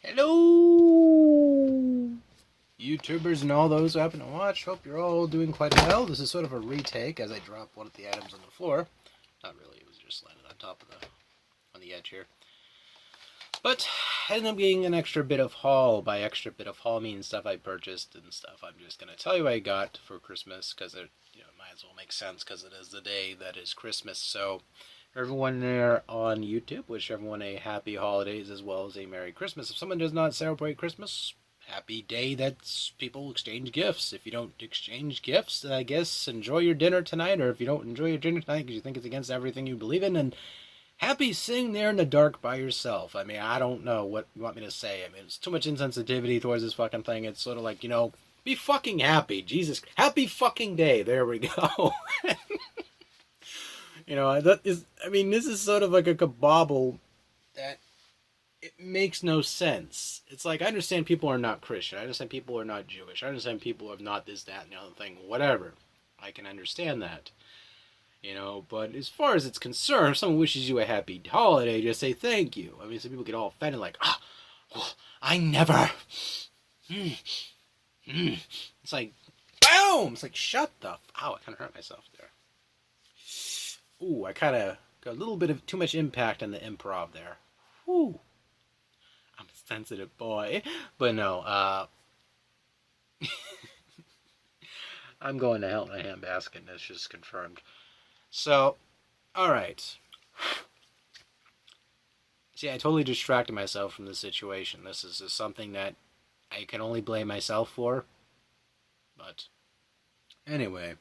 Hello, YouTubers and all those who happen to watch. Hope you're all doing quite well. This is sort of a retake as I drop one of the items on the floor. Not really, it was just landed on top of on the edge here. But ended up being an extra bit of haul. By extra bit of haul means stuff I purchased and stuff I'm just gonna tell you what I got for Christmas because it might as well make sense because it is the day that is Christmas. So everyone there on YouTube, wish everyone a happy holidays as well as a Merry Christmas. If someone does not celebrate Christmas, happy day that people exchange gifts. If you don't exchange gifts, then I guess enjoy your dinner tonight, or if you don't enjoy your dinner tonight because you think it's against everything you believe in, and happy sitting there in the dark by yourself. I mean, I don't know what you want me to say. I mean, it's too much insensitivity towards this fucking thing. It's sort of like, be fucking happy. Jesus. Happy fucking day. There we go. This is sort of like a kabobble that it makes no sense. It's like, I understand people are not Christian. I understand people are not Jewish. I understand people are not this, that, and the other thing. Whatever. I can understand that. But as far as it's concerned, if someone wishes you a happy holiday, just say thank you. I mean, some people get all offended like, I never. It's like, boom! It's like, shut the ow, I kind of hurt myself there. Ooh, I kind of got a little bit of too much impact on the improv there. Ooh. I'm a sensitive boy. But no, I'm going to hell in a handbasket, and that's just confirmed. So, alright. See, I totally distracted myself from the situation. This is just something that I can only blame myself for. But, anyway.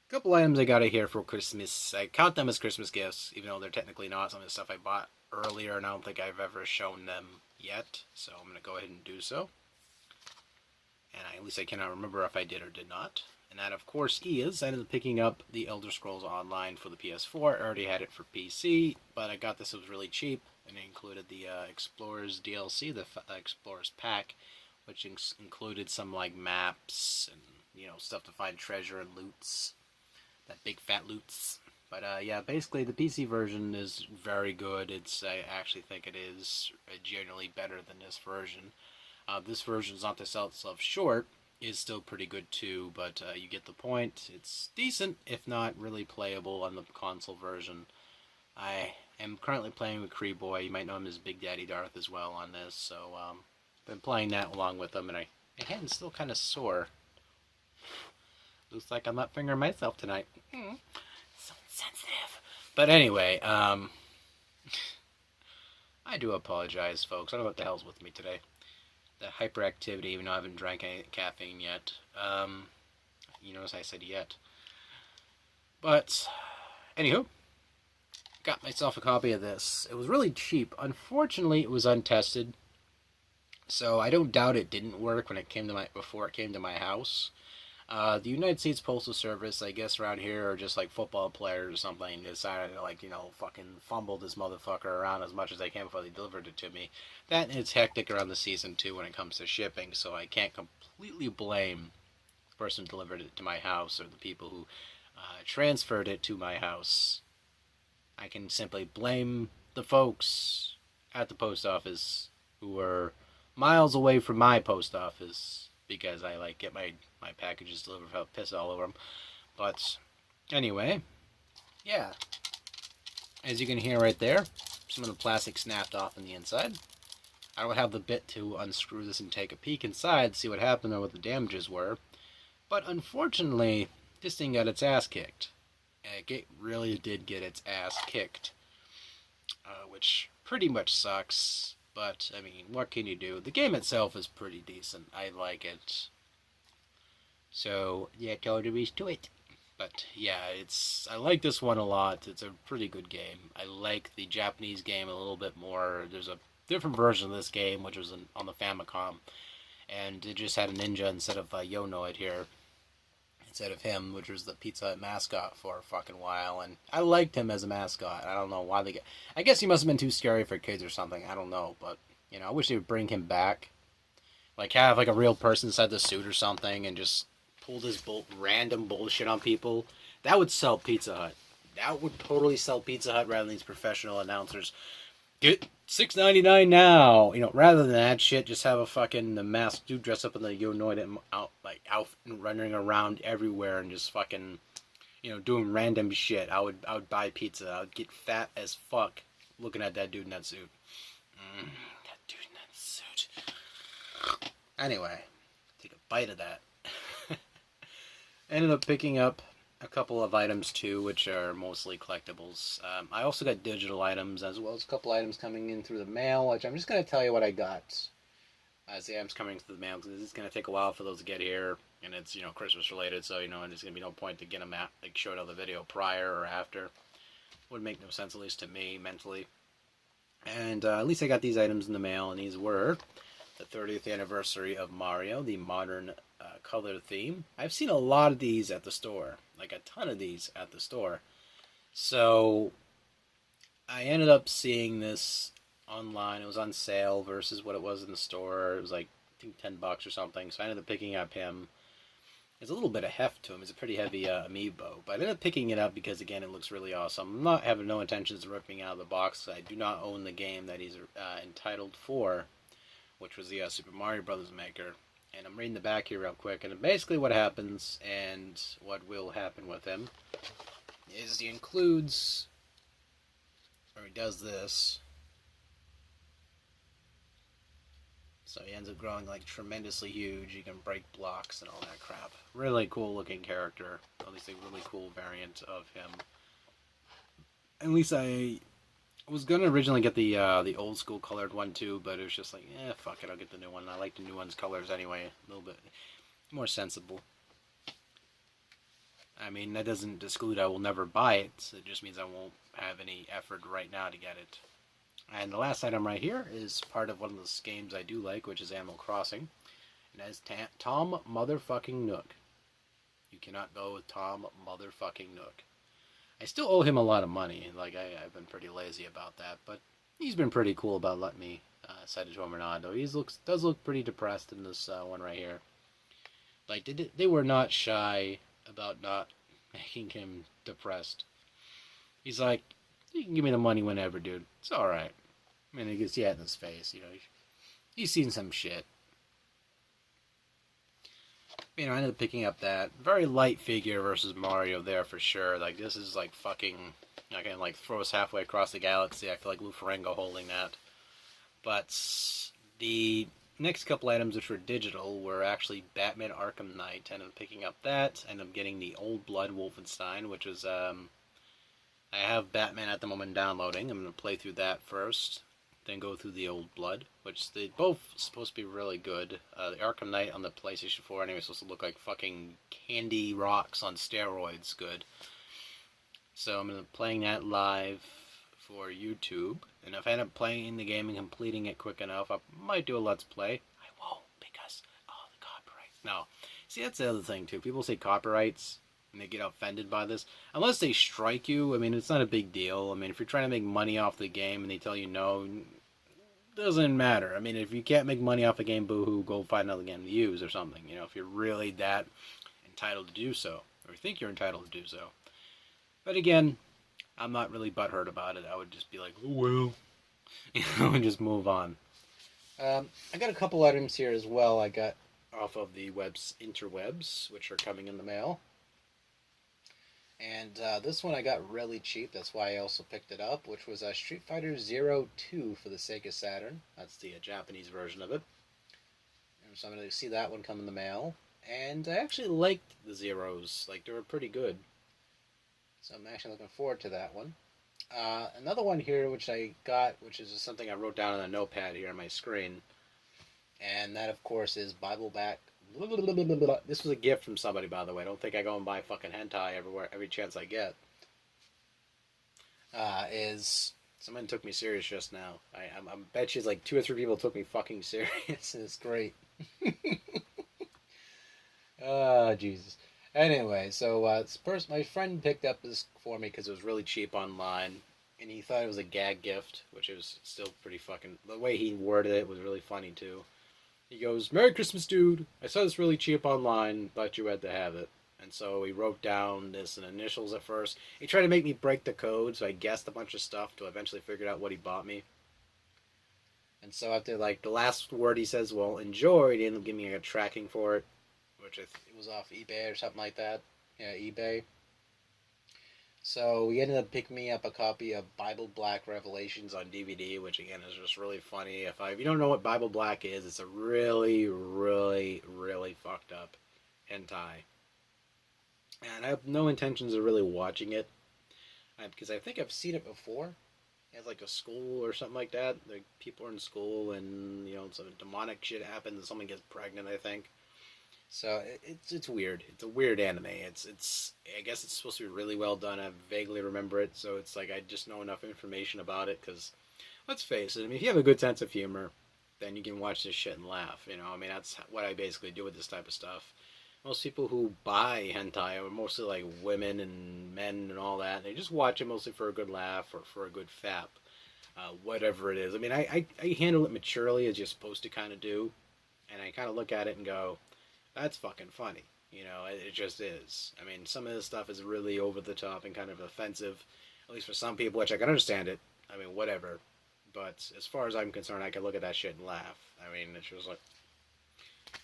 A couple items I got here for Christmas. I count them as Christmas gifts, even though they're technically not. Some of the stuff I bought earlier, and I don't think I've ever shown them yet. So I'm going to go ahead and do so. And at least I cannot remember if I did or did not. And that, of course, is I ended up picking up the Elder Scrolls Online for the PS4. I already had it for PC, but I got this. It was really cheap, and it included the Explorers DLC, the Explorers Pack, which included some like maps and stuff to find treasure and loots. That big fat loots. But yeah, basically the PC version is very good. I actually think it is generally better than this version. This version is not to sell itself short. Is still pretty good too, but you get the point. It's decent, if not really playable on the console version. I am currently playing with Cree Boy. You might know him as Big Daddy Darth as well on this. So been playing that along with him, and my hand's still kind of sore. Looks like I'm not fingering myself tonight. So sensitive. But anyway, I do apologize, folks. I don't know what the hell's with me today. The hyperactivity, even though I haven't drank any caffeine yet. You notice I said yet. But, anywho, got myself a copy of this. It was really cheap. Unfortunately, it was untested. So I don't doubt it didn't work before it came to my house. The United States Postal Service, I guess around here, are just like football players or something, decided to fucking fumble this motherfucker around as much as they can before they delivered it to me. That and it's hectic around the season too when it comes to shipping, so I can't completely blame the person who delivered it to my house or the people who transferred it to my house. I can simply blame the folks at the post office who were miles away from my post office, because I get my packages delivered without piss all over them. But anyway, yeah. As you can hear right there, some of the plastic snapped off on the inside. I don't have the bit to unscrew this and take a peek inside, see what happened or what the damages were. But unfortunately, this thing got its ass kicked. It really did get its ass kicked. Which pretty much sucks. But, I mean, what can you do? The game itself is pretty decent. I like it. So, yeah, totally to it. But, yeah, I like this one a lot. It's a pretty good game. I like the Japanese game a little bit more. There's a different version of this game, which was on the Famicom. And it just had a ninja instead of Yonoid here. Instead of him, which was the Pizza Hut mascot for a fucking while. And I liked him as a mascot. I don't know why I guess he must have been too scary for kids or something. I don't know. But, I wish they would bring him back. Like, have, like, a real person inside the suit or something and just pull this random bullshit on people. That would sell Pizza Hut. That would totally sell Pizza Hut rather than these professional announcers. Good $6.99 now. You know, rather than that shit, just have a fucking the masked dude dress up in the Yonoid outfit and running around everywhere and just fucking, you know, doing random shit. I would buy pizza. I would get fat as fuck looking at that dude in that suit. That dude in that suit. Anyway, take a bite of that. Ended up picking up a couple of items too, which are mostly collectibles. I also got digital items as well as a couple items coming in through the mail, which I'm just going to tell you what I got as the items coming through the mail, because it's going to take a while for those to get here, and it's, you know, Christmas related, so, you know, and there's going to be no point to get them out, like, show it on the video prior or after. Would make no sense, at least to me, mentally. And at least I got these items in the mail, and these were the 30th anniversary of Mario, the modern color theme. I've seen a lot of these at the store, like a ton of these at the store. So I ended up seeing this online. It was on sale versus what it was in the store. It was like, I think, $10 or something. So I ended up picking up him. There's a little bit of heft to him. It's a pretty heavy amiibo. But I ended up picking it up because, again, it looks really awesome. I'm not having no intentions of ripping out of the box. I do not own the game that he's entitled for, which was the Super Mario Brothers maker. And I'm reading the back here real quick. And basically what happens and what will happen with him is he includes, or he does this. So he ends up growing like tremendously huge. He can break blocks and all that crap. Really cool looking character. At least a really cool variant of him. At least I was gonna originally get the old school colored one too, but it was just like, fuck it, I'll get the new one. I like the new one's colors anyway, a little bit more sensible. I mean, that doesn't exclude I will never buy it. It just means I won't have any effort right now to get it. And the last item right here is part of one of those games I do like, which is Animal Crossing. And that is Tom Motherfucking Nook. You cannot go with Tom Motherfucking Nook. I still owe him a lot of money. Like, I've been pretty lazy about that, but he's been pretty cool about letting me send it to him or not. Though he does look pretty depressed in this one right here. Like, they were not shy about not making him depressed. He's like, you can give me the money whenever, dude. It's alright. I mean, you can see it in his face, you know. He's seen some shit. You know, I ended up picking up that. Very light figure versus Mario there for sure. Like, this is like fucking, I can like throw us halfway across the galaxy. I feel like Lou Ferrigno holding that. But the next couple items which were digital were actually Batman Arkham Knight. I ended up picking up that. I ended up getting the Old Blood Wolfenstein, which was, I have Batman at the moment downloading. I'm going to play through that first. Then go through the Old Blood, which they both supposed to be really good. The Arkham Knight on the PlayStation 4 anyway is supposed to look like fucking candy rocks on steroids good. So I'm going to be playing that live for YouTube. And if I end up playing the game and completing it quick enough, I might do a Let's Play. I won't because, the copyright. No. See, that's the other thing too. People say copyrights and they get offended by this. Unless they strike you, I mean, it's not a big deal. I mean, if you're trying to make money off the game and they tell you no, it doesn't matter. I mean, if you can't make money off a game, boo-hoo, go find another game to use or something. You know, if you're really that entitled to do so, or you think you're entitled to do so. But again, I'm not really butthurt about it. I would just be like, oh well, you know, and just move on. I got a couple items here as well. I got off of the interwebs, which are coming in the mail. And this one I got really cheap. That's why I also picked it up, which was Street Fighter Zero 2 for the Sega Saturn. That's the Japanese version of it. And so I'm going to see that one come in the mail. And I actually liked the Zeros. Like, they were pretty good. So I'm actually looking forward to that one. Another one here which I got, which is just something I wrote down on a notepad here on my screen. And that, of course, is Bible Back. This was a gift from somebody, by the way. I don't think I go and buy fucking hentai every chance I get. Someone took me serious just now. I bet you like 2 or 3 people took me fucking serious. It's great. Jesus. Anyway, so my friend picked up this for me because it was really cheap online, and he thought it was a gag gift, which was still pretty fucking. The way he worded it was really funny too. He goes, "Merry Christmas, dude. I saw this really cheap online, thought you had to have it." And so he wrote down this in initials at first. He tried to make me break the code, so I guessed a bunch of stuff till I eventually figured out what he bought me. And so after like the last word he says, well, enjoy, he ended up giving me like, a tracking for it, which it was off eBay or something like that. Yeah, eBay. So he ended up picking me up a copy of Bible Black Revelations on DVD, which again is just really funny. If you don't know what Bible Black is, it's a really, really, really fucked up hentai, and I have no intentions of really watching it because I think I've seen it before. At like a school or something like that. Like people are in school and some demonic shit happens and someone gets pregnant. I think so. It's weird. It's a weird anime. It's I guess it's supposed to be really well done. I vaguely remember it, so it's like I just know enough information about it. Because let's face it. I mean, if you have a good sense of humor, then you can watch this shit and laugh. I mean that's what I basically do with this type of stuff. Most people who buy hentai are mostly like women and men and all that. And they just watch it mostly for a good laugh or for a good fap, whatever it is. I mean, I handle it maturely as you're supposed to kind of do, and I kind of look at it and go, "That's fucking funny." It just is. I mean, some of this stuff is really over the top and kind of offensive, at least for some people, which I can understand it. I mean, whatever. But as far as I'm concerned, I can look at that shit and laugh. I mean, it's just like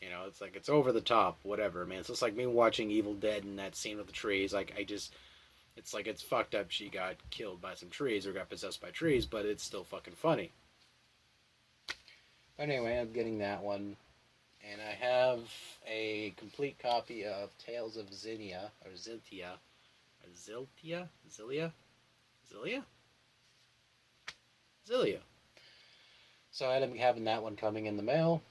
it's like it's over the top, whatever, man. It's just like me watching Evil Dead and that scene with the trees. Like it's like it's fucked up. She got killed by some trees or got possessed by trees, but it's still fucking funny. But anyway, I'm getting that one, and I have a complete copy of Tales of Zinnia or Ziltia, or Zilia. So I ended up having that one coming in the mail.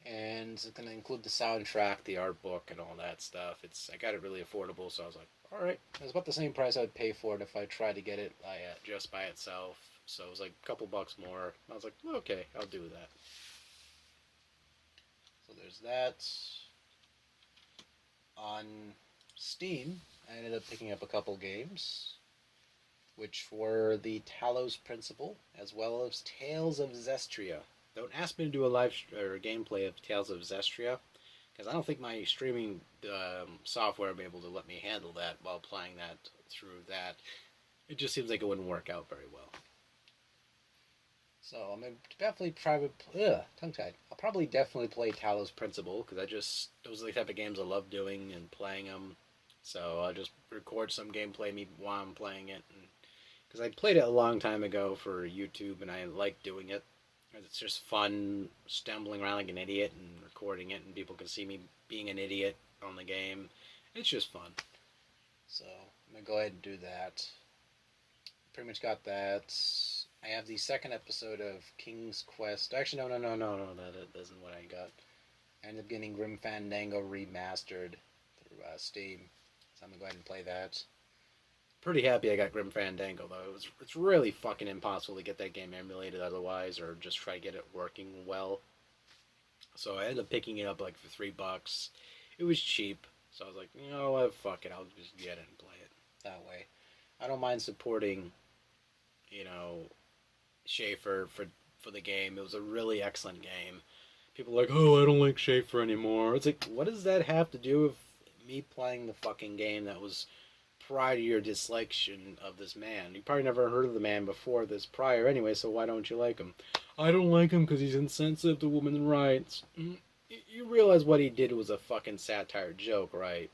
And it's going to include the soundtrack, the art book, and all that stuff. I got it really affordable, so I was like, all right. It was about the same price I would pay for it if I tried to get it just by itself. So it was like a couple bucks more. I was like, okay, I'll do that. So there's that. On Steam, I ended up picking up a couple games, which were the Talos Principle, as well as Tales of Zestria. Don't ask me to do a live or gameplay of Tales of Zestria, because I don't think my streaming software will be able to let me handle that while playing that through that. It just seems like it wouldn't work out very well. So I'm gonna definitely tongue-tied. I'll probably definitely play Talos Principle because those are the type of games I love doing and playing them. So I'll just record some gameplay me while I'm playing it, because I played it a long time ago for YouTube and I like doing it. It's just fun stumbling around like an idiot and recording it, and people can see me being an idiot on the game. It's just fun. So I'm gonna go ahead and do that. Pretty much got that. I have the second episode of King's Quest. Actually, no. That isn't what I got. I ended up getting Grim Fandango remastered through Steam, so I'm gonna go ahead and play that. Pretty happy I got Grim Fandango though. It's really fucking impossible to get that game emulated otherwise, or just try to get it working well. So I ended up picking it up like for $3. It was cheap, so I was like, what, fuck it, I'll just get it and play it that way. I don't mind supporting, Schaefer for the game. It was a really excellent game. People are like, oh, I don't like Schaefer anymore. It's like, what does that have to do with me playing the fucking game that was prior to your disliking of this man? You probably never heard of the man before this prior anyway, so why don't you like him? I don't like him because he's insensitive to women's rights. You realize what he did was a fucking satire joke, right?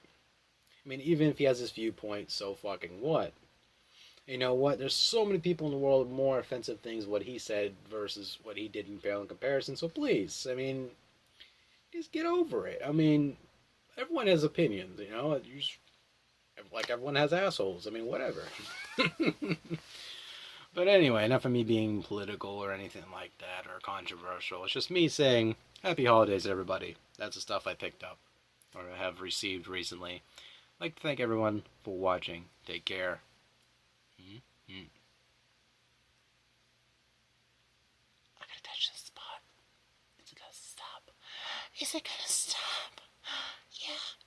I mean, even if he has this viewpoint, so fucking what? You know what? There's so many people in the world with more offensive things what he said versus what he did in pale in comparison, so please, I mean, just get over it. I mean, everyone has opinions, like everyone has assholes. I mean, whatever. But anyway, enough of me being political or anything like that or controversial. It's just me saying happy holidays, everybody. That's the stuff I picked up or have received recently. I'd like to thank everyone for watching. Take care. I gotta touch this spot. Is it gonna stop? Is it gonna stop? Yeah.